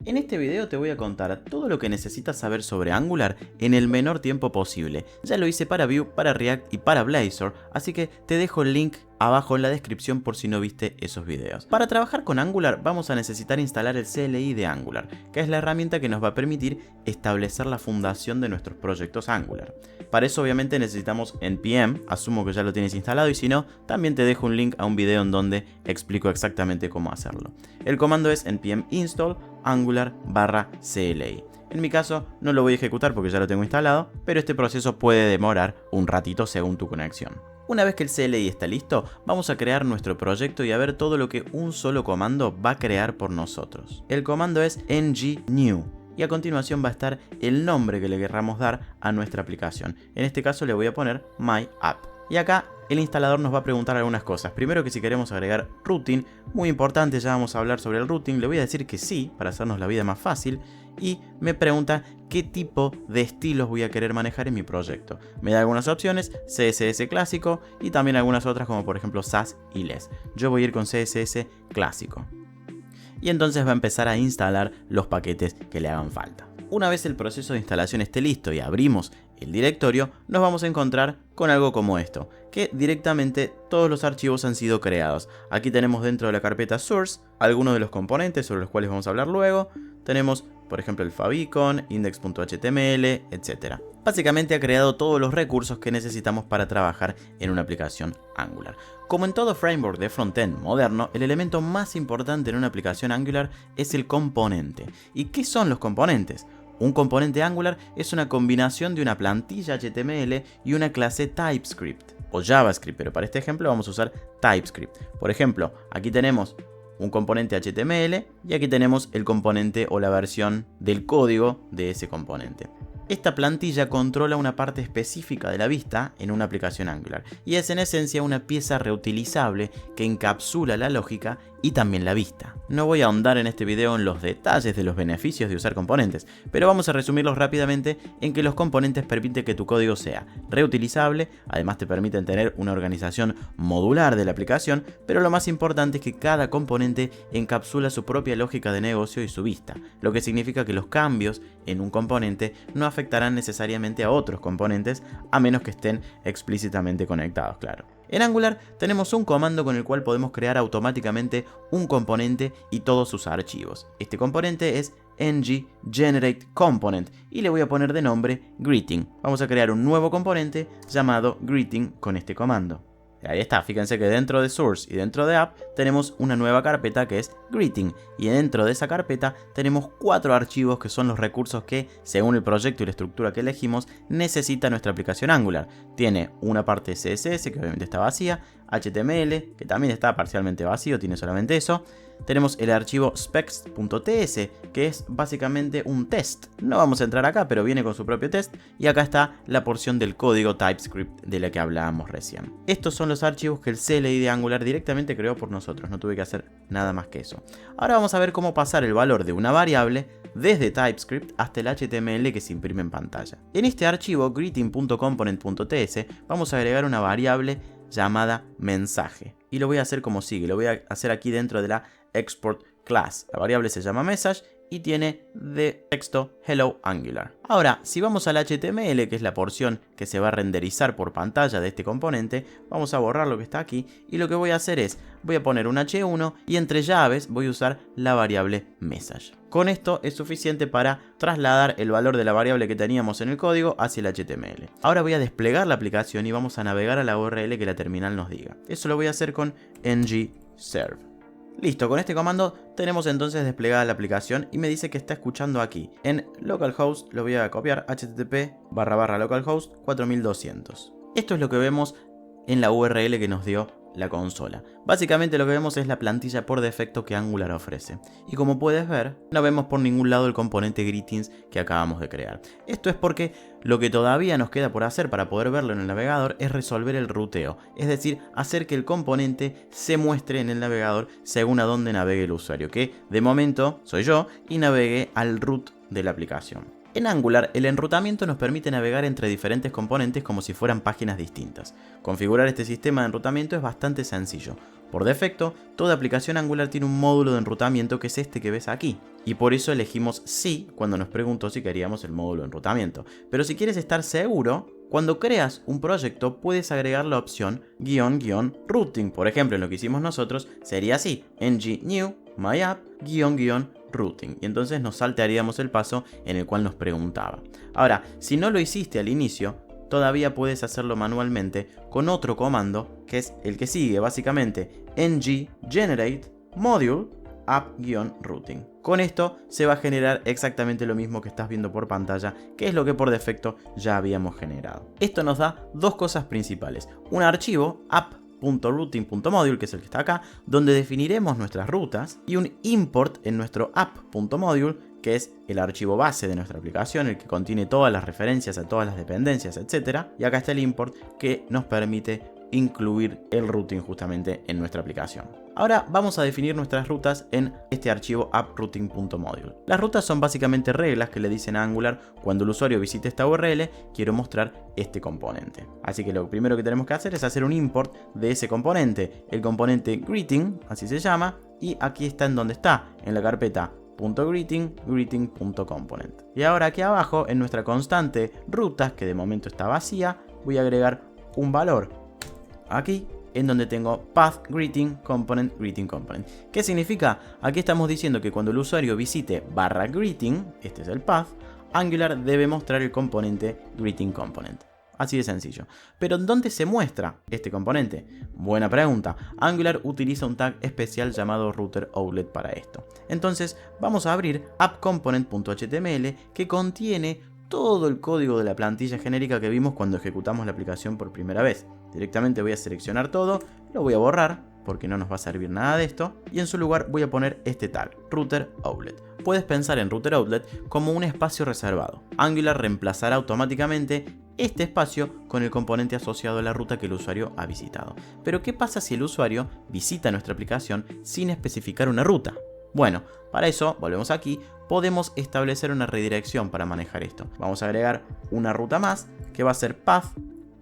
En este video te voy a contar todo lo que necesitas saber sobre Angular en el menor tiempo posible. Ya lo hice para Vue, para React y para Blazor, así que te dejo el link abajo en la descripción por si no viste esos videos. Para trabajar con Angular vamos a necesitar instalar el CLI de Angular, que es la herramienta que nos va a permitir establecer la fundación de nuestros proyectos Angular. Para eso obviamente necesitamos npm, asumo que ya lo tienes instalado y si no, también te dejo un link a un video en donde explico exactamente cómo hacerlo. El comando es npm install angular/cli. En mi caso no lo voy a ejecutar porque ya lo tengo instalado, pero este proceso puede demorar un ratito según tu conexión. Una vez que el CLI está listo, vamos a crear nuestro proyecto y a ver todo lo que un solo comando va a crear por nosotros. El comando es ng-new y a continuación va a estar el nombre que le querramos dar a nuestra aplicación. En este caso le voy a poner my app. Y acá el instalador nos va a preguntar algunas cosas. Primero que si queremos agregar routing, muy importante, ya vamos a hablar sobre el routing. Le voy a decir que sí, para hacernos la vida más fácil. Y me pregunta qué tipo de estilos voy a querer manejar en mi proyecto. Me da algunas opciones, CSS clásico y también algunas otras como por ejemplo Sass y Less. Yo voy a ir con CSS clásico. Y entonces va a empezar a instalar los paquetes que le hagan falta. Una vez el proceso de instalación esté listo y abrimos el directorio, nos vamos a encontrar con algo como esto, que directamente todos los archivos han sido creados. Aquí tenemos dentro de la carpeta source algunos de los componentes sobre los cuales vamos a hablar luego. Tenemos por ejemplo el favicon, index.html, etc. Básicamente ha creado todos los recursos que necesitamos para trabajar en una aplicación Angular. Como en todo framework de frontend moderno, el elemento más importante en una aplicación Angular es el componente. ¿Y qué son los componentes? Un componente Angular es una combinación de una plantilla HTML y una clase TypeScript o JavaScript, pero para este ejemplo vamos a usar TypeScript. Por ejemplo, aquí tenemos un componente HTML y aquí tenemos el componente o la versión del código de ese componente. Esta plantilla controla una parte específica de la vista en una aplicación Angular y es en esencia una pieza reutilizable que encapsula la lógica y también la vista. No voy a ahondar en este video en los detalles de los beneficios de usar componentes, pero vamos a resumirlos rápidamente en que los componentes permiten que tu código sea reutilizable, además te permiten tener una organización modular de la aplicación, pero lo más importante es que cada componente encapsula su propia lógica de negocio y su vista, lo que significa que los cambios en un componente no afectarán necesariamente a otros componentes a menos que estén explícitamente conectados, claro. En Angular tenemos un comando con el cual podemos crear automáticamente un componente y todos sus archivos. Este componente es ng-generate-component y le voy a poner de nombre greeting. Vamos a crear un nuevo componente llamado greeting con este comando. Ahí está, fíjense que dentro de source y dentro de app tenemos una nueva carpeta que es greeting y dentro de esa carpeta tenemos 4 archivos que son los recursos que, según el proyecto y la estructura que elegimos, necesita nuestra aplicación Angular. Tiene una parte CSS que obviamente está vacía, HTML que también está parcialmente vacío, tiene solamente eso. Tenemos el archivo specs.ts que es básicamente un test. No vamos a entrar acá, pero viene con su propio test. Y acá está la porción del código TypeScript de la que hablábamos recién. Estos son los archivos que el CLI de Angular directamente creó por nosotros. No tuve que hacer nada más que eso. Ahora vamos a ver cómo pasar el valor de una variable desde TypeScript hasta el HTML que se imprime en pantalla. En este archivo greeting.component.ts vamos a agregar una variable llamada mensaje. Y lo voy a hacer como sigue. Lo voy a hacer aquí dentro de la export class. La variable se llama message y tiene de texto hello Angular. Ahora, si vamos al HTML, que es la porción que se va a renderizar por pantalla de este componente, vamos a borrar lo que está aquí y lo que voy a hacer es, voy a poner un h1 y entre llaves voy a usar la variable message. Con esto es suficiente para trasladar el valor de la variable que teníamos en el código hacia el HTML. Ahora voy a desplegar la aplicación y vamos a navegar a la URL que la terminal nos diga. Eso lo voy a hacer con ng-serve. Listo, con este comando tenemos entonces desplegada la aplicación y me dice que está escuchando aquí. En localhost lo voy a copiar, http://localhost 4200. Esto es lo que vemos en la URL que nos dio la consola. Básicamente lo que vemos es la plantilla por defecto que Angular ofrece. Y como puedes ver, no vemos por ningún lado el componente greetings que acabamos de crear. Esto es porque lo que todavía nos queda por hacer para poder verlo en el navegador es resolver el ruteo. Es decir, hacer que el componente se muestre en el navegador según a dónde navegue el usuario. Que de momento soy yo y navegue al root de la aplicación. En Angular, el enrutamiento nos permite navegar entre diferentes componentes como si fueran páginas distintas. Configurar este sistema de enrutamiento es bastante sencillo. Por defecto, toda aplicación Angular tiene un módulo de enrutamiento que es este que ves aquí. y por eso elegimos sí cuando nos preguntó si queríamos el módulo de enrutamiento. Pero si quieres estar seguro, cuando creas un proyecto puedes agregar la opción --routing. Por ejemplo, en lo que hicimos nosotros sería así: ng new myapp --routing. Y entonces nos saltearíamos el paso en el cual nos preguntaba. Ahora, si no lo hiciste al inicio, todavía puedes hacerlo manualmente con otro comando que es el que sigue, básicamente ng generate module app-routing. Con esto se va a generar exactamente lo mismo que estás viendo por pantalla, que es lo que por defecto ya habíamos generado. Esto nos da dos cosas principales: un archivo app.routing.module, que es el que está acá, donde definiremos nuestras rutas, y un import en nuestro app.module, que es el archivo base de nuestra aplicación, el que contiene todas las referencias a todas las dependencias, etc. Y acá está el import que nos permite incluir el routing justamente en nuestra aplicación. Ahora vamos a definir nuestras rutas en este archivo app.routing.module. Las rutas son básicamente reglas que le dicen a Angular: cuando el usuario visite esta URL, quiero mostrar este componente. Así que lo primero que tenemos que hacer es hacer un import de ese componente, el componente greeting, así se llama, y aquí está en donde está, en la carpeta .greeting.component. Y ahora aquí abajo, en nuestra constante rutas, que de momento está vacía, voy a agregar un valor aquí, en donde tengo path greeting component greeting component. ¿Qué significa? Aquí estamos diciendo que cuando el usuario visite /greeting, este es el path, Angular debe mostrar el componente greeting component. Así de sencillo. Pero ¿dónde se muestra este componente? Buena pregunta. Angular utiliza un tag especial llamado router_outlet para esto. Entonces vamos a abrir appcomponent.html, que contiene todo el código de la plantilla genérica que vimos cuando ejecutamos la aplicación por primera vez. Directamente voy a seleccionar todo, lo voy a borrar porque no nos va a servir nada de esto, y en su lugar voy a poner este tag, router_outlet. Puedes pensar en router_outlet como un espacio reservado. Angular reemplazará automáticamente este espacio con el componente asociado a la ruta que el usuario ha visitado. Pero ¿qué pasa si el usuario visita nuestra aplicación sin especificar una ruta? Bueno, para eso, volvemos aquí, podemos establecer una redirección para manejar esto. Vamos a agregar una ruta más que va a ser path,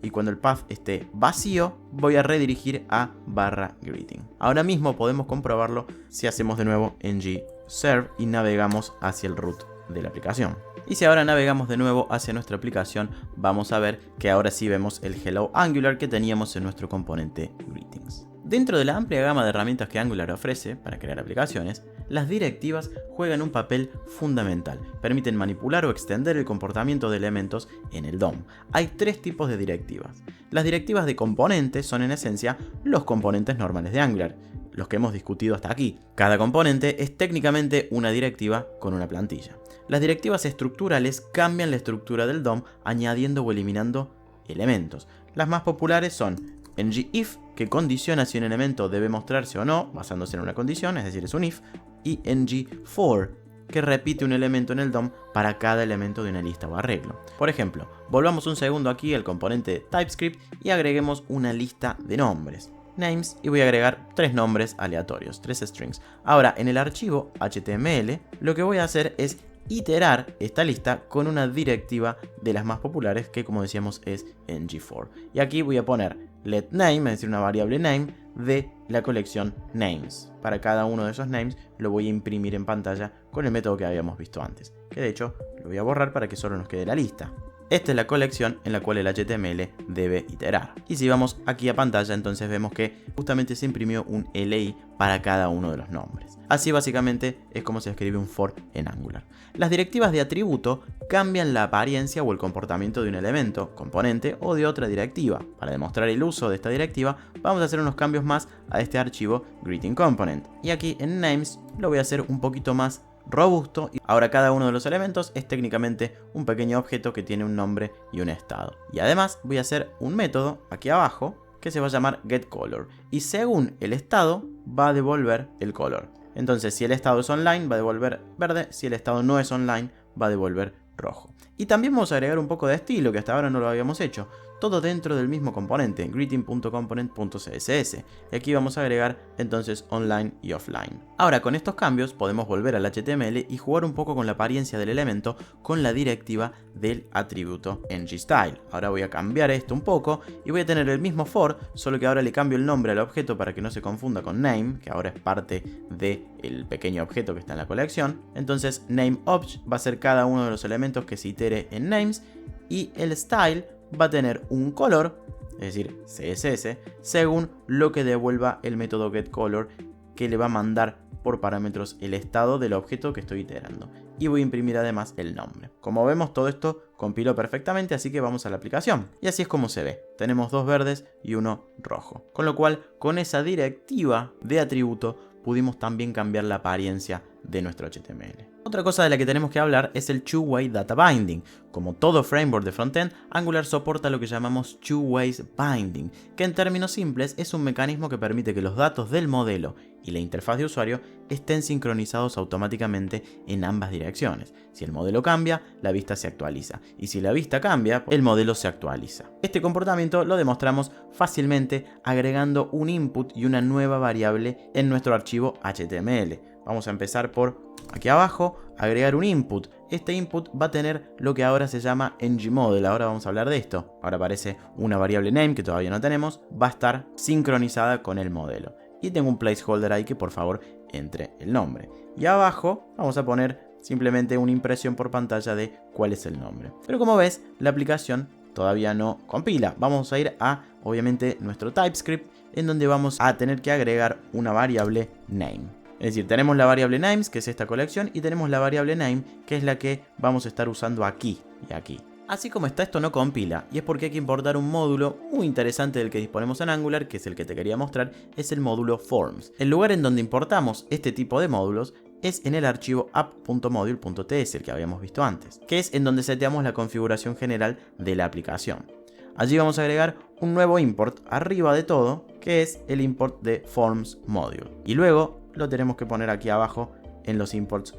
y cuando el path esté vacío voy a redirigir a /greeting. Ahora mismo podemos comprobarlo si hacemos de nuevo ng serve y navegamos hacia el root de la aplicación. Y si ahora navegamos de nuevo hacia nuestra aplicación, vamos a ver que ahora sí vemos el Hello Angular que teníamos en nuestro componente Greetings. Dentro de la amplia gama de herramientas que Angular ofrece para crear aplicaciones, las directivas juegan un papel fundamental. Permiten manipular o extender el comportamiento de elementos en el DOM. Hay tres tipos de directivas. Las directivas de componentes son en esencia los componentes normales de Angular, los que hemos discutido hasta aquí. Cada componente es técnicamente una directiva con una plantilla. Las directivas estructurales cambian la estructura del DOM añadiendo o eliminando elementos. Las más populares son ngIf, que condiciona si un elemento debe mostrarse o no, basándose en una condición, es decir, es un if, y ngFor, que repite un elemento en el DOM para cada elemento de una lista o arreglo. Por ejemplo, volvamos un segundo aquí al componente TypeScript y agreguemos una lista de nombres, names, y voy a agregar 3 nombres aleatorios, 3 strings. Ahora, en el archivo HTML, lo que voy a hacer es iterar esta lista con una directiva de las más populares que, como decíamos, es ngFor. Y aquí voy a poner letName, es decir, una variable name de la colección names. Para cada uno de esos names lo voy a imprimir en pantalla con el método que habíamos visto antes, que de hecho lo voy a borrar para que solo nos quede la lista. Esta es la colección en la cual el HTML debe iterar. Y si vamos aquí a pantalla, entonces vemos que justamente se imprimió un LI para cada uno de los nombres. Así básicamente es como se escribe un for en Angular. Las directivas de atributo cambian la apariencia o el comportamiento de un elemento, componente o de otra directiva. Para demostrar el uso de esta directiva, vamos a hacer unos cambios más a este archivo greetingComponent. Y aquí en names lo voy a hacer un poquito más robusto. Ahora cada uno de los elementos es técnicamente un pequeño objeto que tiene un nombre y un estado. Y además voy a hacer un método aquí abajo que se va a llamar getColor, y según el estado va a devolver el color. Entonces, si el estado es online va a devolver verde, si el estado no es online va a devolver rojo. Y también vamos a agregar un poco de estilo, que hasta ahora no lo habíamos hecho. todo dentro del mismo componente, greeting.component.css. Y aquí vamos a agregar entonces online y offline. Ahora con estos cambios podemos volver al HTML y jugar un poco con la apariencia del elemento con la directiva del atributo ngStyle. Ahora voy a cambiar esto un poco y voy a tener el mismo for, solo que ahora le cambio el nombre al objeto para que no se confunda con name, que ahora es parte del pequeño objeto que está en la colección. Entonces nameObj va a ser cada uno de los elementos que se itere en names y el style va a tener un color, es decir, CSS, según lo que devuelva el método getColor, que le va a mandar por parámetros el estado del objeto que estoy iterando. Y voy a imprimir además el nombre. Como vemos, todo esto compiló perfectamente, así que vamos a la aplicación. Y así es como se ve. Tenemos dos verdes y uno rojo. Con lo cual, con esa directiva de atributo, pudimos también cambiar la apariencia de nuestro HTML. Otra cosa de la que tenemos que hablar es el Two-Way Data Binding. Como todo framework de frontend, Angular soporta lo que llamamos Two-Ways Binding, que en términos simples es un mecanismo que permite que los datos del modelo y la interfaz de usuario estén sincronizados automáticamente en ambas direcciones. Si el modelo cambia, la vista se actualiza, y si la vista cambia, el modelo se actualiza. Este comportamiento lo demostramos fácilmente agregando un input y una nueva variable en nuestro archivo HTML. Vamos a empezar por aquí abajo, agregar un input. Este input va a tener lo que ahora se llama ngModel. Ahora vamos a hablar de esto. Ahora aparece una variable name que todavía no tenemos. Va a estar sincronizada con el modelo. Y tengo un placeholder ahí que por favor entre el nombre. Y abajo vamos a poner simplemente una impresión por pantalla de cuál es el nombre. Pero como ves, la aplicación todavía no compila. Vamos a ir a, obviamente, nuestro TypeScript, en donde vamos a tener que agregar una variable name. Es decir, tenemos la variable names, que es esta colección, y tenemos la variable name, que es la que vamos a estar usando aquí y aquí. Así como está, esto no compila, y es porque hay que importar un módulo muy interesante del que disponemos en Angular, que es el que te quería mostrar, es el módulo Forms. El lugar en donde importamos este tipo de módulos es en el archivo app.module.ts, el que habíamos visto antes, que es en donde seteamos la configuración general de la aplicación. Allí vamos a agregar un nuevo import arriba de todo, que es el import de Forms Module. Y luego lo tenemos que poner aquí abajo en los imports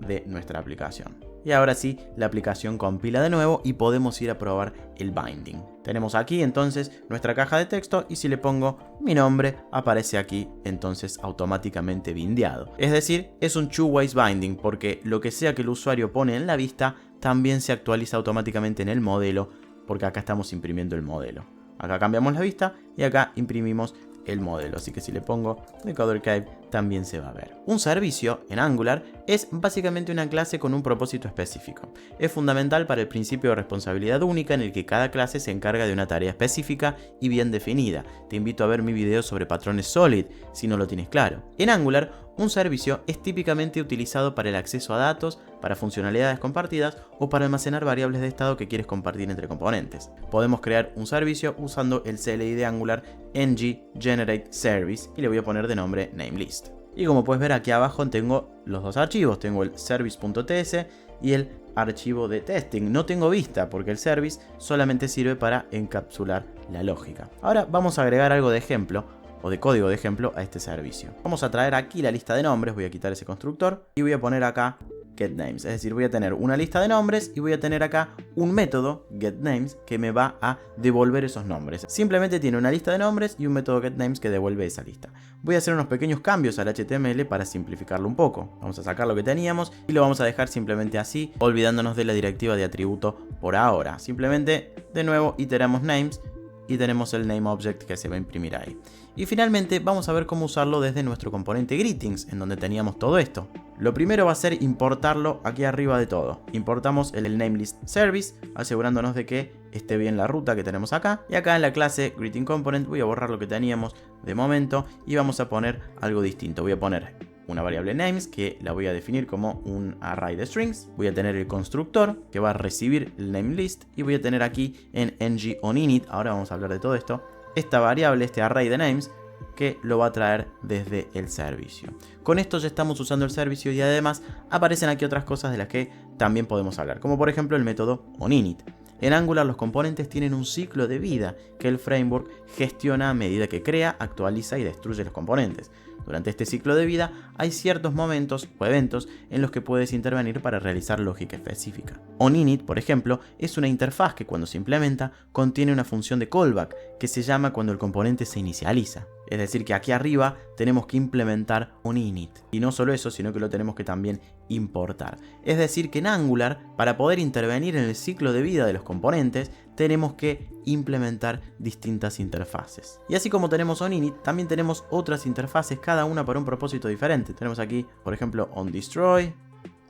de nuestra aplicación. Y ahora sí, la aplicación compila de nuevo y podemos ir a probar el binding. Tenemos aquí entonces nuestra caja de texto y si le pongo mi nombre aparece aquí entonces automáticamente bindeado. Es decir, es un two-ways binding porque lo que sea que el usuario pone en la vista también se actualiza automáticamente en el modelo, porque acá estamos imprimiendo el modelo. Acá cambiamos la vista y acá imprimimos el modelo, así que si le pongo Decoder Cave también se va a ver. Un servicio en Angular es básicamente una clase con un propósito específico. Es fundamental para el principio de responsabilidad única en el que cada clase se encarga de una tarea específica y bien definida. Te invito a ver mi video sobre patrones Solid si no lo tienes claro. En Angular, un servicio es típicamente utilizado para el acceso a datos, para funcionalidades compartidas o para almacenar variables de estado que quieres compartir entre componentes. Podemos crear un servicio usando el CLI de Angular ng-generate-service y le voy a poner de nombre namelist. Y como puedes ver aquí abajo tengo los dos archivos, tengo el service.ts y el archivo de testing. No tengo vista porque el service solamente sirve para encapsular la lógica. Ahora vamos a agregar algo de ejemplo o de código de ejemplo a este servicio. Vamos a traer aquí la lista de nombres, voy a quitar ese constructor y voy a poner acá getNames, es decir, voy a tener una lista de nombres y voy a tener acá un método getNames que me va a devolver esos nombres. Simplemente tiene una lista de nombres y un método getNames que devuelve esa lista. Voy a hacer unos pequeños cambios al HTML para simplificarlo un poco. Vamos a sacar lo que teníamos y lo vamos a dejar simplemente así, olvidándonos de la directiva de atributo por ahora. Simplemente, de nuevo, iteramos names y tenemos el nameObject que se va a imprimir ahí. Y finalmente vamos a ver cómo usarlo desde nuestro componente greetings, en donde teníamos todo esto. Lo primero va a ser importarlo aquí arriba de todo. Importamos el namelist service, asegurándonos de que esté bien la ruta que tenemos acá. Y acá en la clase greeting component voy a borrar lo que teníamos de momento y vamos a poner algo distinto. Voy a poner una variable names que la voy a definir como un array de strings. Voy a tener el constructor que va a recibir el namelist y voy a tener aquí en ng-oninit, ahora vamos a hablar de todo esto, esta variable, este array de names que lo va a traer desde el servicio. Con esto ya estamos usando el servicio y además aparecen aquí otras cosas de las que también podemos hablar, como por ejemplo el método oninit. En Angular los componentes tienen un ciclo de vida que el framework gestiona a medida que crea, actualiza y destruye los componentes. Durante este ciclo de vida hay ciertos momentos o eventos en los que puedes intervenir para realizar lógica específica. OnInit, por ejemplo, es una interfaz que cuando se implementa contiene una función de callback que se llama cuando el componente se inicializa. Es decir, que aquí arriba tenemos que implementar OnInit. Y no solo eso, sino que lo tenemos que también importar. Es decir, que en Angular, para poder intervenir en el ciclo de vida de los componentes, tenemos que implementar distintas interfaces. Y así como tenemos OnInit, también tenemos otras interfaces, cada una para un propósito diferente. Tenemos aquí, por ejemplo, OnDestroy,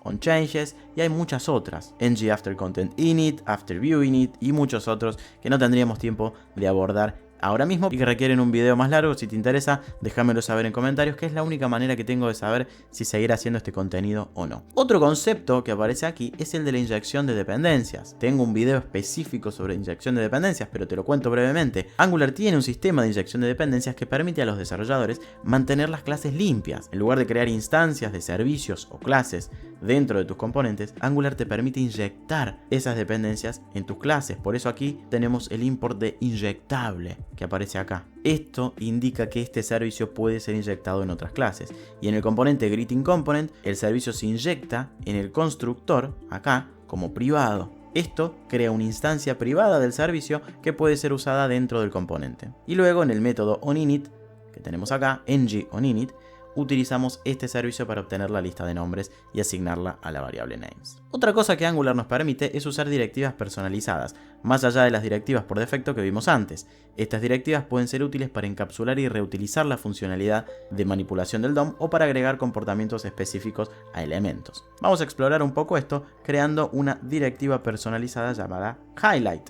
OnChanges y hay muchas otras. ngAfterContentInit, AfterViewInit y muchos otros que no tendríamos tiempo de abordar ahora mismo y que requieren un video más largo. Si te interesa, déjamelo saber en comentarios, que es la única manera que tengo de saber si seguir haciendo este contenido o no. Otro concepto que aparece aquí es el de la inyección de dependencias. Tengo un video específico sobre inyección de dependencias, pero te lo cuento brevemente. Angular tiene un sistema de inyección de dependencias que permite a los desarrolladores mantener las clases limpias. En lugar de crear instancias de servicios o clases dentro de tus componentes, Angular te permite inyectar esas dependencias en tus clases. Por eso aquí tenemos el import de inyectable que aparece acá. Esto indica que este servicio puede ser inyectado en otras clases. Y en el componente greetingComponent, el servicio se inyecta en el constructor, acá, como privado. Esto crea una instancia privada del servicio que puede ser usada dentro del componente. Y luego en el método onInit, que tenemos acá, ngOnInit, utilizamos este servicio para obtener la lista de nombres y asignarla a la variable names. Otra cosa que Angular nos permite es usar directivas personalizadas, más allá de las directivas por defecto que vimos antes. Estas directivas pueden ser útiles para encapsular y reutilizar la funcionalidad de manipulación del DOM o para agregar comportamientos específicos a elementos. Vamos a explorar un poco esto creando una directiva personalizada llamada highlight.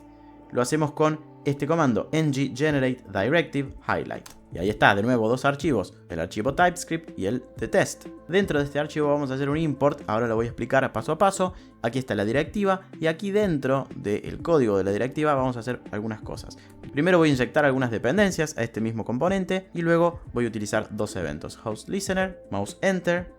Lo hacemos con este comando ngGenerateDirectiveHighlight. Y ahí está, de nuevo, dos archivos, el archivo TypeScript y el de test. Dentro de este archivo vamos a hacer un import, ahora lo voy a explicar paso a paso. Aquí está la directiva y aquí dentro del código de la directiva vamos a hacer algunas cosas. Primero voy a inyectar algunas dependencias a este mismo componente y luego voy a utilizar dos eventos, hostListener, mouseEnter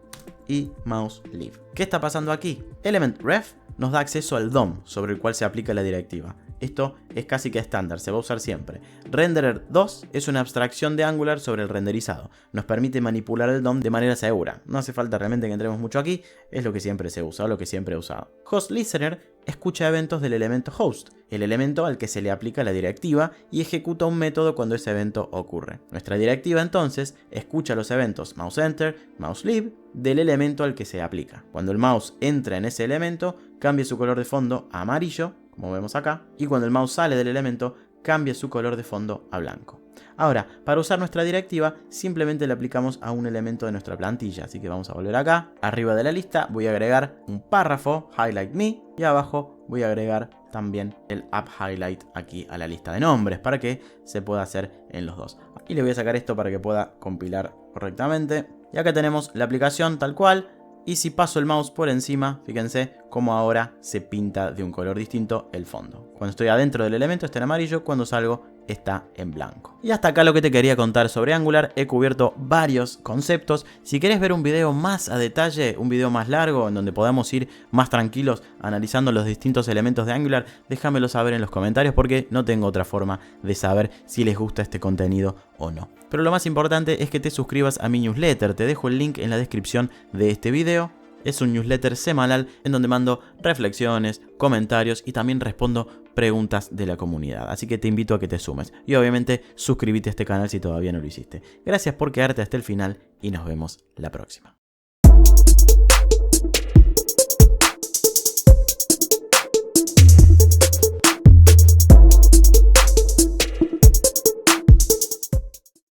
y mouseLeave. ¿Qué está pasando aquí? ElementRef nos da acceso al DOM sobre el cual se aplica la directiva. Esto es casi que estándar, se va a usar siempre. Renderer2 es una abstracción de Angular sobre el renderizado. Nos permite manipular el DOM de manera segura. No hace falta realmente que entremos mucho aquí, es lo que siempre se usa o lo que siempre he usado. HostListener escucha eventos del elemento host, el elemento al que se le aplica la directiva, y ejecuta un método cuando ese evento ocurre. Nuestra directiva entonces escucha los eventos mouseEnter, mouseLeave del elemento al que se aplica. Cuando el mouse entra en ese elemento, cambia su color de fondo a amarillo, como vemos acá, y cuando el mouse sale del elemento, cambia su color de fondo a blanco. Ahora, para usar nuestra directiva, simplemente le aplicamos a un elemento de nuestra plantilla, así que vamos a volver acá. Arriba de la lista voy a agregar un párrafo, highlight me, y abajo voy a agregar también el appHighlight aquí a la lista de nombres, para que se pueda hacer en los dos. Y le voy a sacar esto para que pueda compilar correctamente. Y acá tenemos la aplicación tal cual. Y si paso el mouse por encima, fíjense cómo ahora se pinta de un color distinto el fondo. Cuando estoy adentro del elemento está en amarillo, cuando salgo está en blanco. Y hasta acá lo que te quería contar sobre Angular. He cubierto varios conceptos. Si querés ver un video más a detalle, un video más largo, en donde podamos ir más tranquilos analizando los distintos elementos de Angular, déjamelo saber en los comentarios porque no tengo otra forma de saber si les gusta este contenido o no. Pero lo más importante es que te suscribas a mi newsletter. Te dejo el link en la descripción de este video. Es un newsletter semanal en donde mando reflexiones, comentarios y también respondo preguntas de la comunidad. Así que te invito a que te sumes. Y obviamente suscríbete a este canal si todavía no lo hiciste. Gracias por quedarte hasta el final y nos vemos la próxima.